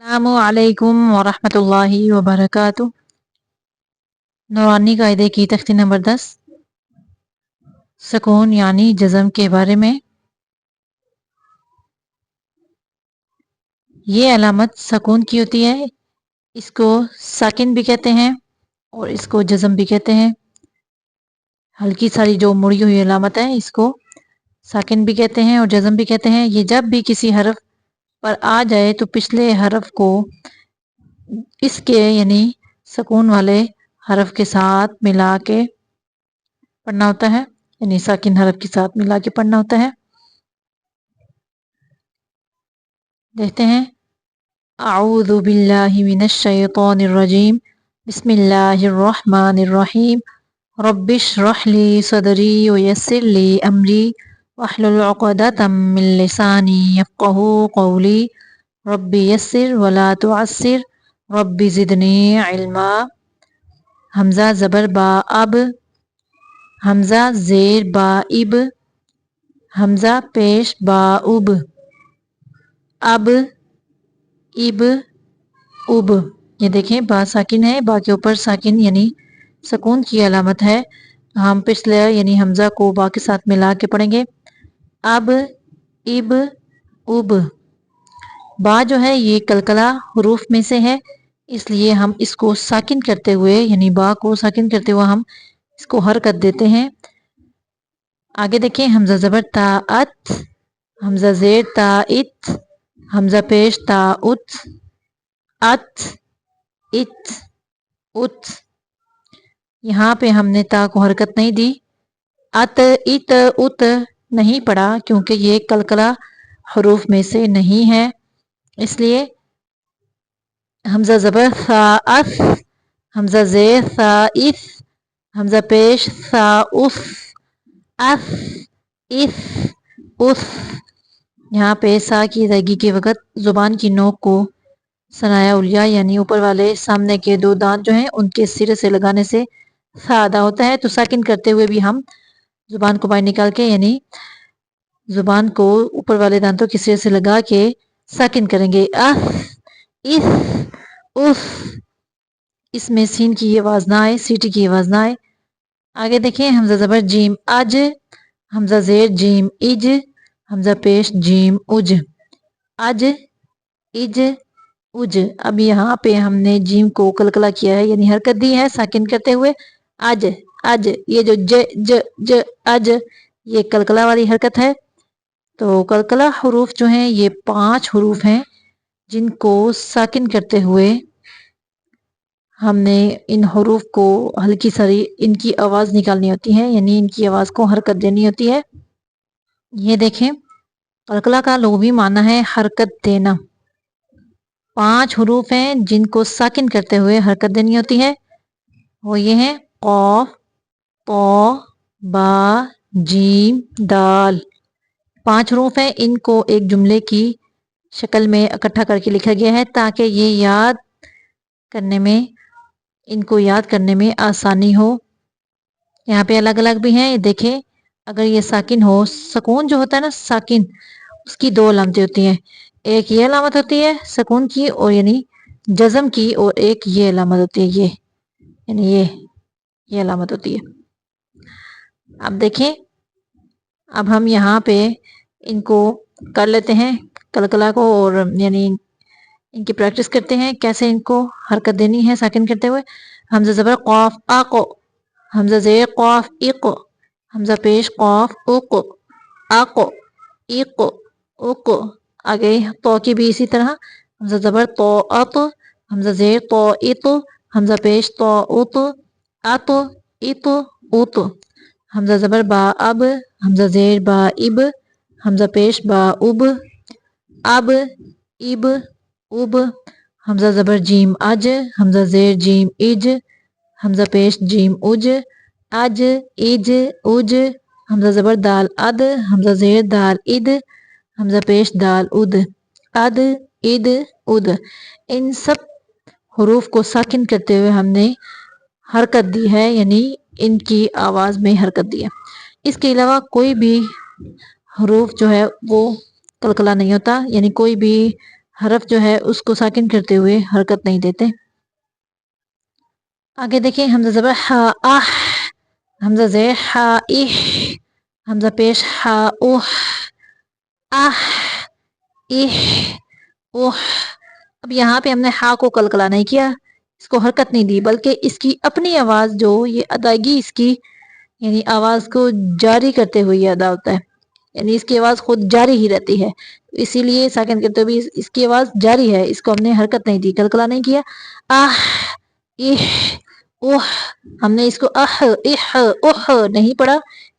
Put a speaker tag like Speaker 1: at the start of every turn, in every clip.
Speaker 1: अस्सलामुअलैकुम वरहमतुल्लाहि वबरकातुह। नूरानी कायदे की तख्ती नंबर 10 सुकून यानी जज़म के बारे में। ये अलामत सुकून की होती है। इसको साकिन भी कहते हैं और इसको जज़म भी कहते हैं। हल्की सारी जो मुड़ी हुई अलामत है इसको साकिन भी कहते हैं और जज़म भी कहते हैं। ये जब भी किसी हरफ पर आ जाए तो पिछले हरफ को इसके यानी सुकून वाले हरफ के साथ मिला के पढ़ना होता है, यानी साकिन हरफ के साथ मिला के पढ़ना होता है। देखते हैं। अऊज़ु बिल्लाहि मिनश शैतानिर रजीम बिस्मिल्लाहिर रहमानिर रहीम रब्बिश्रह ली सदरी व यस्सिर ली अमरी वहलुल उक़दतम मिन लिसानी यफ़क़हू क़ौली रब्बी यस्सिर वला तुअस्सिर रब्बी ज़िदनी इल्मा। हमज़ा ज़बर बा अब, हमज़ा ज़ेर बा इब, हमज़ा पेश बा उब, अब इब उब। ये देखें बा साकिन है, बा के ऊपर साकिन यानी सुकून की अलामत है। हम पिछले यानी हमज़ा को बा के साथ मिला के पढ़ेंगे। अब इब उब। बा जो है ये कलकला हुरूफ में से है, इसलिए हम इसको साकिन करते हुए यानी बा को साकिन करते हुए हम इसको हरकत देते हैं। आगे देखें। हमज़ा ज़बर ता अत, हमज़ा ज़ेर ता इत, हमज़ा पेश ता उत, अत इत उत। यहाँ पे हमने ता को हरकत नहीं दी। अत इत उत नहीं पढ़ा क्योंकि ये कलकला हरूफ में से नहीं है, इसलिए हमज़ा ज़बर सा अस, हमज़ा ज़ेर सा इस, हमज़ा पेश सा उस, अस इस उस। यहाँ पे सा की अदायगी के वक़्त ज़ुबान की नोक को सनाया उलिया यानी ऊपर वाले सामने के दो दांत जो हैं उनके सिरे से लगाने से सा अदा होता है। तो साकिन करते हुए भी हम ज़ुबान को बाहर निकाल के यानी ज़ुबान को ऊपर वाले दांतों के सिरे से लगा के साकिन करेंगे। अस इस उस। इसमें सीन की आवाज़ ना आए, सीटी की आवाज़ ना आए। आगे देखें। हमज़ा ज़बर जीम अज, हमज़ा ज़ेर जीम इज, हमज़ा पेश जीम उज, अज इज उज। अब यहाँ पे हमने जीम को कलकला किया है यानी हरकत दी है साकिन करते हुए। अज अज, ये जो ज ज ज अज, ये कलकला वाली हरकत है। तो कलकला हुरूफ जो हैं ये 5 हुरूफ हैं जिनको साकिन करते हुए हमने इन हुरूफ को हल्की सारी इनकी आवाज़ निकालनी होती है, यानी इनकी आवाज़ को हरकत देनी होती है। ये देखें। कलकला का लुग़वी माना है हरकत देना। 5 हुरूफ हैं जिनको साकिन करते हुए हरकत देनी होती है। वो ये हैं क़ाफ, ता, बा, जीम, दाल। 5 हुरूफ हैं। इनको एक जुमले की शक्ल में इकट्ठा करके लिखा गया है ताकि ये याद करने में इनको याद करने में आसानी हो। यहाँ पे अलग अलग भी हैं, ये देखें। अगर ये साकिन हो, सुकून जो होता है ना साकिन, उसकी 2 अलामतें होती हैं। एक ये अलामत होती है सुकून की और यानी जज़म की, और एक ये अलामत होती है ये यानी ये अलामत होती है। अब देखें। अब हम यहाँ पे इनको कर लेते हैं कलकला को, और यानी इनकी प्रैक्टिस करते हैं कैसे इनको हरकत देनी है साकिन करते हुए। हमज़ा ज़बर क़ाफ अक़, हमज़ा ज़ेर क़ाफ इक़, हमज़ा पेश क़ाफ उक़, अक़ इक़ उक़। आगे तो की भी इसी तरह। हमज़ा ज़बर तो अत, हमज़ा ज़ेर तो इत, हमज़ा पेश तो उत, अत इत उत। हमज़ा ज़बर बा अब, हमज़ा ज़ेर बा इब, हमज़ा पेश बा उब, अब इब उब। हमज़ा ज़बर जीम अज, हमज़ा ज़ेर जीम इज, हमज़ा पेश जीम उज, अज इज उज। हमज़ा ज़बर दाल अद, हमज़ा ज़ेर दाल इद, हमज़ा पेश दाल उद, अद इद उद। इन सब हुरूफ को साकिन करते हुए हमने हरकत दी है, यानी इनकी आवाज़ में हरकत दी है। इसके अलावा कोई भी हुरूफ जो है वो कलकला नहीं होता, यानी कोई भी حرف جو ہے اس کو ساکن کرتے ہوئے حرکت نہیں دیتے۔ آگے دیکھیں حمزہ زبر ہا آہ، حمزہ زیر ہا اہ، حمزہ پیش ہا اوہ، آہ اہ اوہ۔ اب یہاں پہ ہم نے ہا کو قلقلہ نہیں کیا، اس کو حرکت نہیں دی، بلکہ اس کی اپنی آواز جو یہ ادائیگی اس کی یعنی آواز کو جاری کرتے ہوئے یہ ادا ہوتا ہے، یعنی اس کی آواز خود جاری ہی رہتی ہے، اسی لیے ساکن کرتے ہوئے اس کی آواز جاری ہے، اس کو ہم نے حرکت نہیں دی، قلقلہ نہیں کیا۔ آہ اہ اوہ، ہم نے اس کو اہ اہ اوہ نہیں پڑھا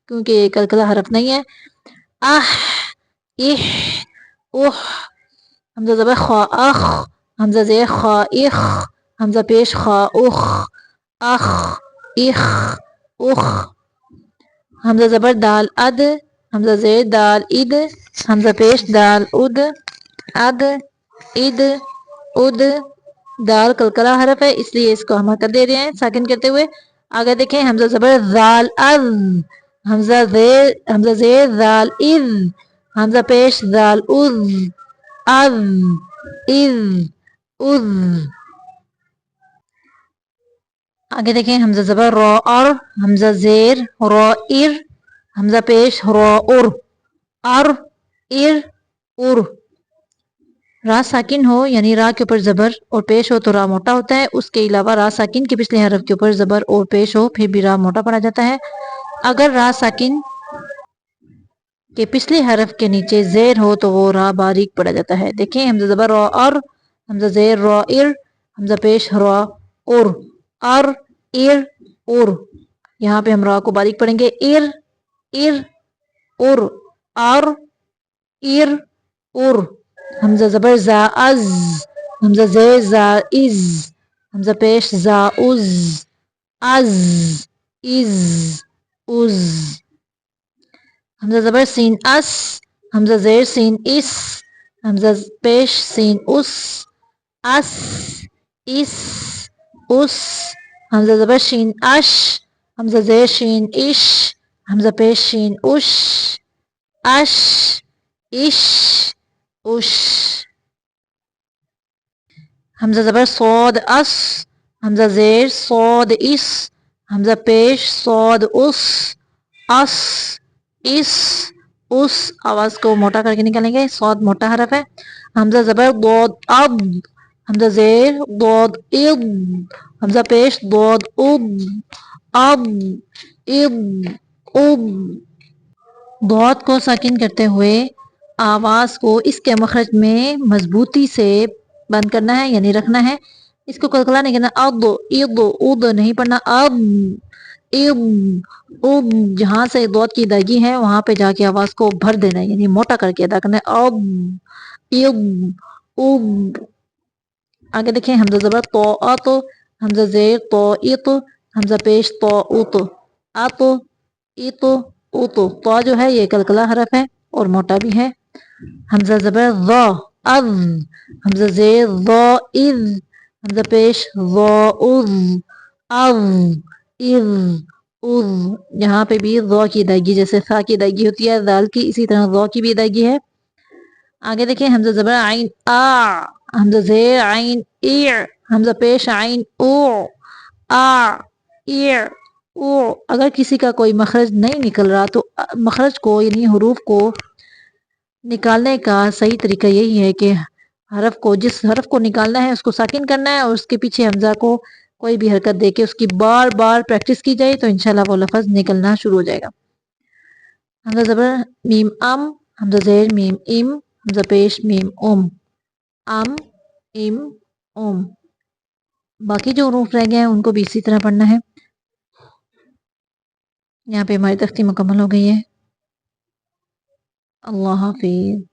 Speaker 1: کیونکہ یہ قلقلہ حرف نہیں ہے۔ آہ اہ اوہ، حمزہ زبر خا اخ، حمزہ زیر خا اخ، حمزہ پیش خا اخ، اخ اخ اخ، حمزہ زبر دال اد، حمزہ زیر دال اد، حمزہ پیش دال اد، اد اد اد، دال قلقلہ حرف ہے اس لیے اس کو ہم حرکت دے رہے ہیں ساکن کرتے ہوئے۔ آگے دیکھیں حمزہ زبر ذال اذ، حمزہ زیر ذال اذ، حمزہ پیش ذال اذ، اذ اذ اذ۔ آگے دیکھیں حمزہ زبر را اور، حمزہ زیر را ار، حمزہ پیش را ار، ار ار ار۔ را ساکن ہو یعنی را کے اوپر زبر اور پیش ہو تو را موٹا ہوتا ہے، اس کے علاوہ را ساکن کے پچھلے حرف کے اوپر زبر اور پیش ہو پھر بھی را موٹا پڑا جاتا ہے۔ اگر را ساکن کے پچھلے حرف کے نیچے زیر ہو تو وہ را باریک پڑا جاتا ہے۔ دیکھیں حمزہ زبر را اور، حمزہ زیر را ار، حمزہ پیش را اور، ار ار اور، یہاں پہ ہم را کو باریک پڑھیں گے، ار ار اور، ار ار اور۔ حمزہ زبر زا از، حمزہ زیر زا از، حمزہ پیش زا از، از از از۔ حمزہ زبر سین اس، حمزہ زیر سین اس، حمزہ پیش سین اس، اس اس اس۔ حمزہ زبر شین اش، حمزہ زیر شین اش، حمزہ پیش شین اش، اش اش اش۔ حمزہ زبر صاد اس، حمزہ زیر صاد اس، حمزہ پیش صاد اس، اس اس اس۔ آواز کو موٹا کر کے نکالیں گے، صاد موٹا حرف ہے۔ حمزہ زبر ضاد اب، حمزہ زیر ضاد اب، حمزہ پیش ضاد اب، اب اب اب۔ ضاد کو ساکن کرتے ہوئے آواز کو اس کے مخرج میں مضبوطی سے بند کرنا ہے یعنی رکھنا ہے، اس کو قلقلہ نہیں کرنا، اد اد اد نہیں پڑھنا، اب اب اب۔ جہاں سے ضاد کی ادائیگی ہے وہاں پہ جا کے آواز کو بھر دینا ہے یعنی موٹا کر کے ادا کرنا ہے، اب اب اب۔ آگے دیکھیں حمزہ زبر طا ات، حمزہ زیر طا ات، حمزہ پیش طا ات، ات ات ات۔ طا جو ہے یہ قلقلہ حرف ہے اور موٹا بھی ہے۔ حمزہ زبر ذا اذ، حمزہ زیر ذا اذ، حمزہ پیش ذا اذ، اذ اذ اذ۔ یہاں پہ بھی ذا کی ادائیگی جیسے ثا کی ادائیگی ہوتی ہے ذال کی، اسی طرح ذا کی بھی ادائیگی ہے۔ آگے دیکھیں حمزہ زبر عین آ، حمزہ زیر عین ای، حمزہ پیش عین او، آ ای او۔ اگر کسی کا کوئی مخرج نہیں نکل رہا تو مخرج کو یعنی حروف کو نکالنے کا صحیح طریقہ یہی ہے کہ حرف کو جس حرف کو نکالنا ہے اس کو ساکن کرنا ہے اور اس کے پیچھے حمزہ کو کوئی بھی حرکت دے کے اس کی بار بار پریکٹس کی جائے تو انشاءاللہ وہ لفظ نکلنا شروع ہو جائے گا۔ حمزہ زبر میم ام، حمزہ زیر میم ام، حمزہ پیش میم ام، ام ام ام۔ باقی جو حروف رہ گئے ہیں ان کو بھی اسی طرح پڑھنا ہے۔ یہاں پہ ہماری تختی مکمل ہو گئی ہے۔ اللہ حافظ۔